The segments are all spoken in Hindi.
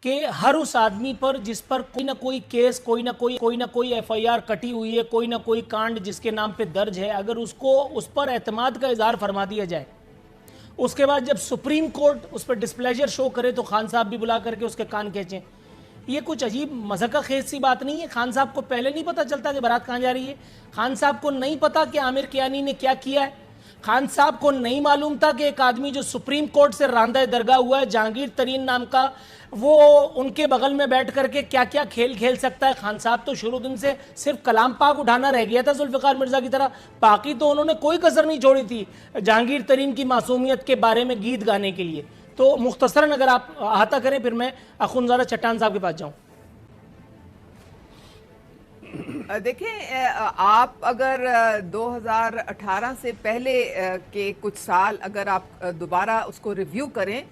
कि हर उस आदमी पर जिस पर कोई ना कोई केस, कोई ना कोई एफआईआर कटी हुई है, कोई ना कोई कांड जिसके नाम पे दर्ज है, अगर उसको उस पर एतमाद का इजहार फरमा दिया जाए, उसके बाद जब सुप्रीम कोर्ट उस पर डिस्प्लेजर शो करे तो खान साहब भी बुला करके उसके कान खींचें। ये कुछ अजीब मज़ाक खेज सी बात नहीं है। खान साहब को पहले नहीं पता चलता कि बारात कहाँ जा रही है? खान साहब को नहीं पता कि आमिर कियानी ने क्या किया है? खान साहब को नहीं मालूम था कि एक आदमी जो सुप्रीम कोर्ट से रांदा दरगाह हुआ है, जहांगीर तरीन नाम का, वो उनके बगल में बैठ करके क्या क्या खेल खेल सकता है? खान साहब तो शुरू दिन से सिर्फ कलाम पाक उठाना रह गया था जुल्फ़िकार मिर्ज़ा की तरह, बाकी तो उन्होंने कोई कसर नहीं छोड़ी थी जहांगीर तरीन की मासूमियत के बारे में गीत गाने के लिए। तो मुख्तसरन अगर आप अहाता करें, फिर मैं अखुनज़ादा चट्टान साहब के पास जाऊँ। देखिए, आप अगर 2018 से पहले के कुछ साल अगर आप दोबारा उसको रिव्यू करें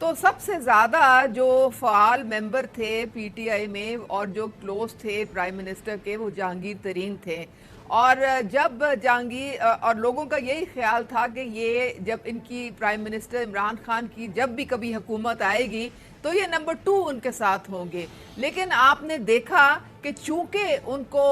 तो सबसे ज़्यादा जो फ़ाल मेंबर थे पीटीआई में और जो क्लोज थे प्राइम मिनिस्टर के, वो जहांगीर तरीन थे। और जब जहांगीर और लोगों का यही ख्याल था कि ये जब इनकी प्राइम मिनिस्टर इमरान खान की जब भी कभी हुकूमत आएगी तो ये नंबर 2 उनके साथ होंगे। लेकिन आपने देखा कि चूंकि उनको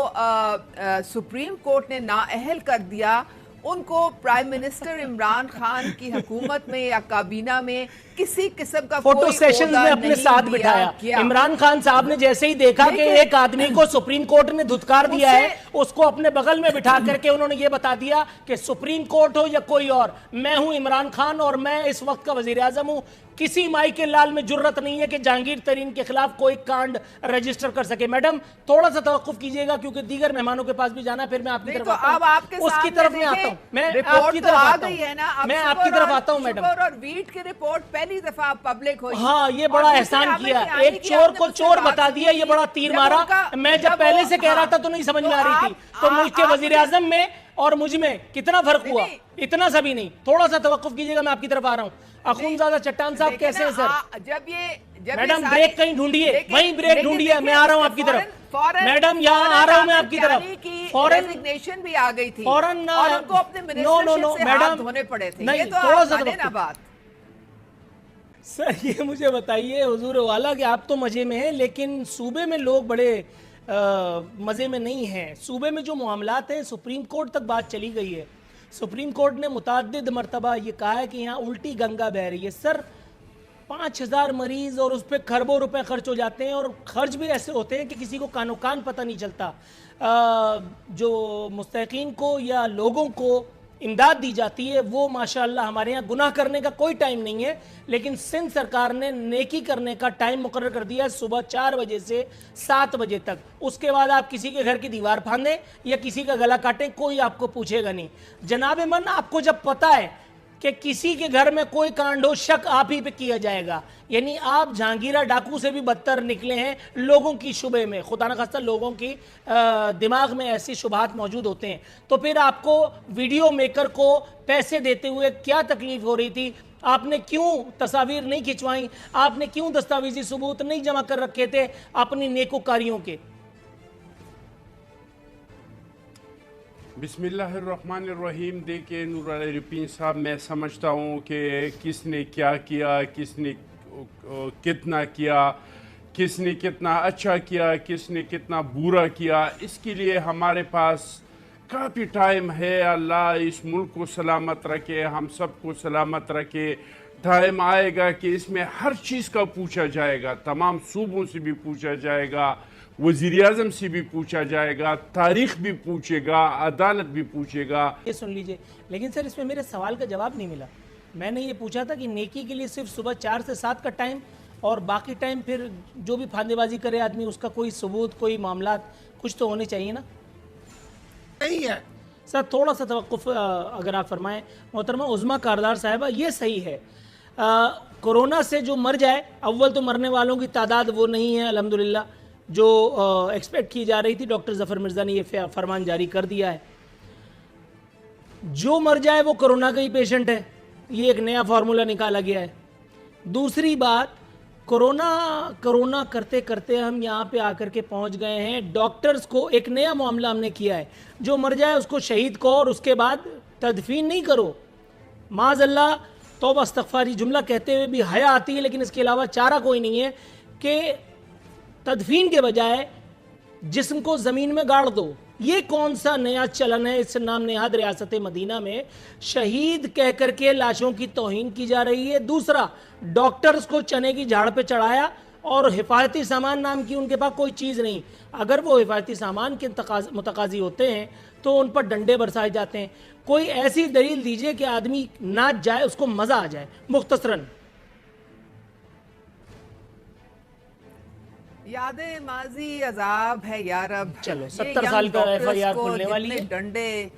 सुप्रीम कोर्ट ने नाअहल कर दिया, उनको प्राइम मिनिस्टर इमरान खान की हुकूमत में या काबीना में किसी किस्म का फोटो सेशन में अपने साथ बिठाया। इमरान खान साहब ने जैसे ही देखा कि एक आदमी को सुप्रीम कोर्ट ने धुतकार दिया है, उसको अपने बगल में बिठा करके उन्होंने ये बता दिया कि सुप्रीम कोर्ट हो या कोई और, मैं हूं इमरान खान और मैं इस वक्त का वजीर आजम हूं। किसी माई के लाल में जुर्रत नहीं है कि जहांगीर तरीन के खिलाफ कोई कांड रजिस्टर कर सके। मैडम थोड़ा सा तवक्कुफ कीजिएगा क्योंकि दीगर मेहमानों के पास भी जाना है, फिर मैं आपकी तरफ उसकी तरफ में आता हूं। मैं आपकी तरफ आता हूं, मैं आपकी तरफ आता हूं मैडम। और वीट की रिपोर्ट पहली दफा पब्लिक हुई। हाँ, ये बड़ा एहसान किया, एक चोर को चोर बता दिया, ये बड़ा तीर मारा। मैं जब पहले से कह रहा था तो नहीं समझ में आ रही थी। तो मुल्क के वजीर आजम में और मुझ में कितना फर्क हुआ, इतना सा भी नहीं। थोड़ा सा तवक्कुफ कीजिएगा, मैं आपकी तरफ आ रहा हूँ। अखुनज़ादा चट्टान साहब कैसे हैं सर? जब मैडम ब्रेक कहीं ढूंढिए, वहीं ब्रेक ढूंढिए, मैं आ रहा हूँ आपकी तरफ। मैडम यहाँ आ रहा हूँ मैं आपकी तरफ। फॉरेन रेजिग्नेशन भी आ गई थी, फॉरेन और उनको अपने मिनिस्टरशिप से हाथ धोने पड़े थे। नहीं, ये तो थोड़ा सा ना बात। सर ये मुझे बताइए हुजूर वाला कि आप तो मजे में हैं, लेकिन सूबे में लोग बड़े मजे में नहीं हैं। सूबे में जो मामलात हैं, सुप्रीम कोर्ट तक बात चली गई है। सुप्रीम कोर्ट ने मुतअद्दिद मरतबा ये कहा है कि यहाँ उल्टी गंगा बह रही है। सर 5000 मरीज और उस पर खरबों रुपए खर्च हो जाते हैं, और खर्च भी ऐसे होते हैं कि किसी को कानो कान पता नहीं चलता। जो मुस्तहिकीन को या लोगों को इमदाद दी जाती है वो माशाअल्लाह हमारे यहाँ गुनाह करने का कोई टाइम नहीं है, लेकिन सिंध सरकार ने नेकी करने का टाइम मुकर्रर कर दिया है, सुबह 4 बजे से 7 बजे तक। उसके बाद आप किसी के घर की दीवार फांदें या किसी का गला काटें, कोई आपको पूछेगा नहीं। जनाब मन, आपको जब पता है कि किसी के घर में कोई कांड हो, शक आप ही पे किया जाएगा। यानी आप जहांगीरा डाकू से भी बदतर निकले हैं लोगों की शुबे में। खुदा न खास्ता लोगों की दिमाग में ऐसी शुबहात मौजूद होते हैं। तो फिर आपको वीडियो मेकर को पैसे देते हुए क्या तकलीफ हो रही थी? आपने क्यों तस्वीर नहीं खिंचवाई? आपने क्यों दस्तावेजी सबूत नहीं जमा कर रखे थे अपनी नेकोकारियों के? बिस्मिल्लाहिर्रहमानिर्रहीम। देखिए नूर अली रिपीन साहब, मैं समझता हूँ कि किसने क्या किया, किसने कितना किया, किसने कितना अच्छा किया, किसने कितना बुरा किया, इसके लिए हमारे पास काफ़ी टाइम है। अल्लाह इस मुल्क को सलामत रखे, हम सबको सलामत रखे। टाइम आएगा कि इसमें हर चीज़ का पूछा जाएगा, तमाम सूबों से भी पूछा जाएगा, वज़ीर आज़म से भी पूछा जाएगा, तारीख भी पूछेगा, अदालत भी पूछेगा। ये सुन लीजिए, लेकिन सर इसमें मेरे सवाल का जवाब नहीं मिला। मैंने ये पूछा था कि नेकी के लिए सिर्फ सुबह 4 से 7 का टाइम, और बाकी टाइम फिर जो भी फांदेबाजी करे आदमी, उसका कोई सबूत, कोई मामलात कुछ तो होने चाहिए ना? नहीं है सर, थोड़ा सा तवक्कुफ अगर आप फरमाएं। मोहतरमा उज़्मा कारदार साहिबा, ये सही है, कोरोना से जो मर जाए, अव्वल तो मरने वालों की तादाद वो नहीं है अल्हम्दुलिल्लाह जो एक्सपेक्ट की जा रही थी। डॉक्टर ज़फ़र मिर्ज़ा ने ये फरमान जारी कर दिया है, जो मर जाए वो कोरोना का ही पेशेंट है। ये एक नया फार्मूला निकाला गया है। दूसरी बात, कोरोना करते करते हम यहाँ पे आकर के पहुँच गए हैं। डॉक्टर्स को एक नया मामला हमने किया है, जो मर जाए उसको शहीद कहो और उसके बाद तदफीन नहीं करो। माज़अल्लाह, तौबा इस्तग़फ़ारी जुमला कहते हुए भी हया आती है, लेकिन इसके अलावा चारा कोई नहीं है कि तदफीन के बजाय जिस्म को जमीन में गाड़ दो। ये कौन सा नया चलन है इस नाम नेहाद रियासत मदीना में? शहीद कह करके लाशों की तौहीन की जा रही है। दूसरा, डॉक्टर्स को चने की झाड़ पे चढ़ाया और हिफाजती सामान नाम की उनके पास कोई चीज़ नहीं। अगर वो हिफाजती सामान के मुतकाजी होते हैं तो उन पर डंडे बरसाए जाते हैं। कोई ऐसी दलील दीजिए कि आदमी नाच जाए, उसको मजा आ जाए। मुख्तसरन यादें माजी अजाब है यार। अब चलो, ये 70 young साल का doctors FIR को खुलने वाली जितने है। डंडे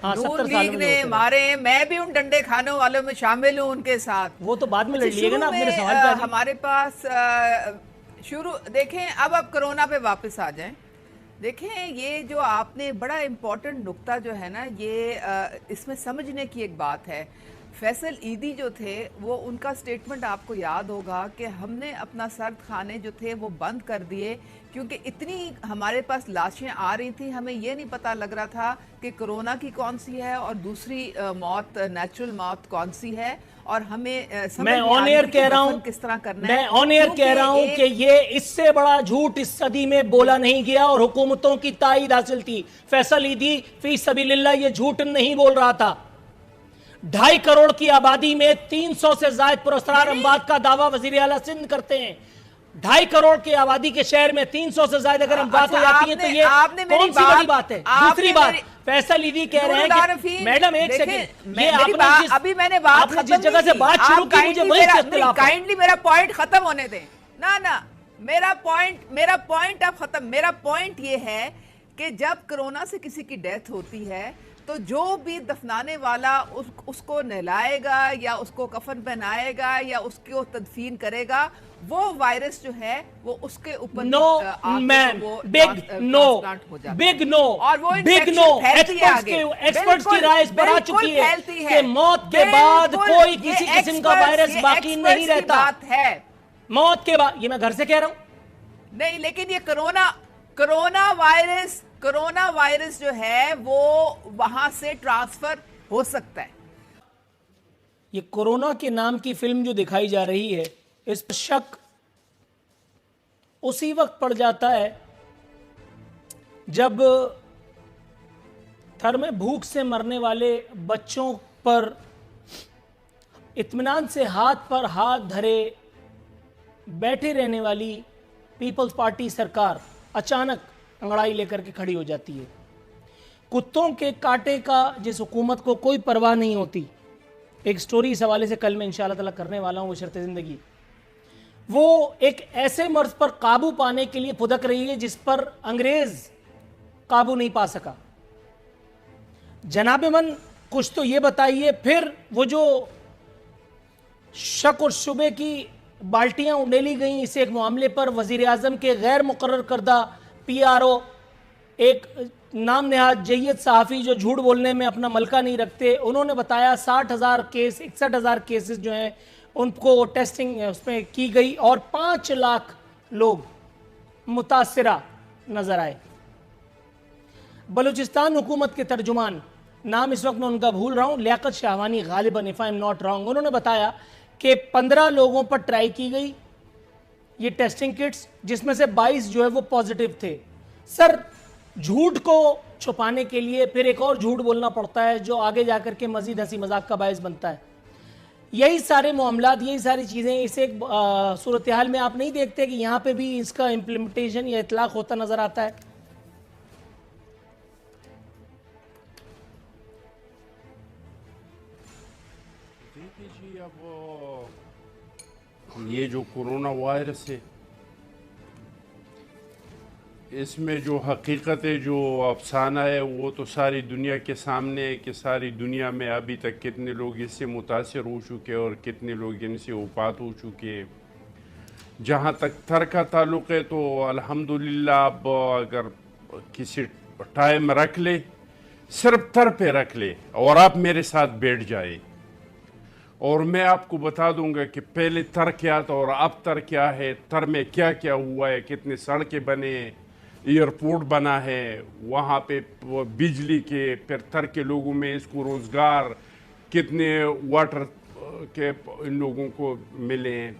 हाँ, 70 नून साल लीग में ने होते हैं। मारे, मैं भी उन डंडे खाने वालों में शामिल हूँ उनके साथ। वो तो बाद में लड़ लिएगा ना, आप मेरे शुरू में, सवाल पे आ जाइए। हमारे पास शुरू देखें, अब कोरोना पे वापस आ जाएं। देखें, ये जो आपने बड़ा इम्पोर्टेंट नुक्ता जो है ना, ये इसमें समझने की एक बात है। फैसल ईदी जो थे, वो उनका स्टेटमेंट आपको याद होगा कि हमने अपना सर्द खाने जो थे वो बंद कर दिए क्योंकि इतनी हमारे पास लाशें आ रही थी, हमें ये नहीं पता लग रहा था कि कोरोना की कौन सी है और दूसरी मौत, नेचुरल मौत कौन सी है, और हमें समझ मैं नहीं ऑन आ रही एयर थी कि कह रहा दफन हूं, किस तरह करना मैं है। ऑन एयर कह रहा हूं कि ये इससे बड़ा झूठ इस सदी में बोला नहीं गया और हुकूमतों की ताईद हासिल थी। फैसल ईदी फी सबीलिल्लाह ये झूठ नहीं बोल रहा था। 2.5 करोड़ की आबादी में 300 से ज्यादा पुरस्कार अम्बाद का दावा वजीर आला सिंध करते हैं। 2.5 करोड़ की आबादी के शहर में 300 से ज्यादा अगर हम बात हो जाती है तो ये कौन सी बड़ी बात है? दूसरी बात, फैसल ईदी कह रहे हैं कि मैडम एक सेकंड, ये अभी मैंने बात आपने जिस जगह से बात शुरू की मुझे वही से इख्तिलाफ है। काइंडली मेरा पॉइंट खत्म होने दें ना, मेरा पॉइंट अब खत्म। मेरा पॉइंट ये है कि जब कोरोना से किसी की डेथ होती है तो जो भी दफनाने वाला उसको नहलाएगा या उसको कफन पहनाएगा या उसको तदफीन करेगा, वो वायरस जो है वो उसके ऊपर नो मैम, बिग नो और वो बिग नो एक्सपर्ट्स की राय इस पर आ चुकी है कि मौत के बाद कोई किसी किस्म का वायरस बाकी नहीं रहता। बात है मौत के बाद, ये मैं घर से कह रहा हूं नहीं, लेकिन ये कोरोना वायरस जो है वो वहां से ट्रांसफर हो सकता है। ये कोरोना के नाम की फिल्म जो दिखाई जा रही है, इस पर शक उसी वक्त पड़ जाता है जब थर में भूख से मरने वाले बच्चों पर इत्मीनान से हाथ पर हाथ धरे बैठे रहने वाली पीपल्स पार्टी सरकार अचानक अंगड़ाई लेकर के खड़ी हो जाती है। कुत्तों के कांटे का जिस हुकूमत को कोई परवाह नहीं होती, एक स्टोरी इस हवाले से कल मैं इंशाअल्लाह ताला करने वाला हूं, वो शर्त ज़िंदगी, वो एक ऐसे मर्ज पर काबू पाने के लिए फुदक रही है जिस पर अंग्रेज काबू नहीं पा सका। जनाब मन कुछ तो ये बताइए, फिर वो जो शक और शुबे की बाल्टियां उंडेली गई इस एक मामले पर, वजीर आजम के गैर मुकर्रर करदा PRO, एक नाम नेहाद जय्यद सहाफ़ी जो झूठ बोलने में अपना मलका नहीं रखते, उन्होंने बताया 60,000 केस, 61,000 केसेस जो हैं उनको टेस्टिंग उसमें की गई और 5 लाख लोग मुतासिरा नजर आए। बलूचिस्तान हुकूमत के तर्जुमान, नाम इस वक्त मैं उनका भूल रहा हूं, लियाकत शाहवानी गालिबन, if I am not wrong, उन्होंने बताया कि 15 लोगों पर ट्राई की गई ये टेस्टिंग किट्स, जिसमें से 22 जो है वो पॉजिटिव थे। सर, झूठ को छुपाने के लिए फिर एक और झूठ बोलना पड़ता है जो आगे जाकर के मजीद हंसी मजाक का बायस बनता है। यही सारे मामलात, यही सारी चीज़ें इस एक सूरत हाल में आप नहीं देखते कि यहाँ पे भी इसका इम्प्लीमेंटेशन या इतलाक होता नजर आता है। देखिए जी, अब ये जो कोरोना वायरस है, इसमें जो हकीकत है, जो अफसाना है, वो तो सारी दुनिया के सामने है कि सारी दुनिया में अभी तक कितने लोग इससे मुतासिर हो चुके और कितने लोग इनसे वफात हो चुके हैं। जहाँ तक थर का ताल्लुक़ है तो अल्हम्दुलिल्लाह, अब अगर किसी टाइम रख ले, सिर्फ थर पे रख ले और आप मेरे साथ बैठ जाए और मैं आपको बता दूंगा कि पहले तर क्या था और अब तर क्या है, तर में क्या क्या हुआ है, कितने सड़कें बने, एयरपोर्ट बना है, वहाँ पे बिजली के, फिर तर के लोगों में इसको रोज़गार, कितने वाटर के इन लोगों को मिले हैं।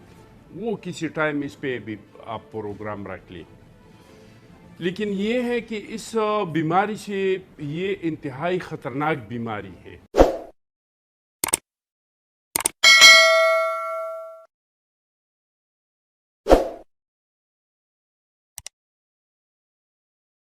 वो किसी टाइम इस पे भी आप प्रोग्राम रख लें। लेकिन ये है कि इस बीमारी से, ये इंतहाई ख़तरनाक बीमारी है,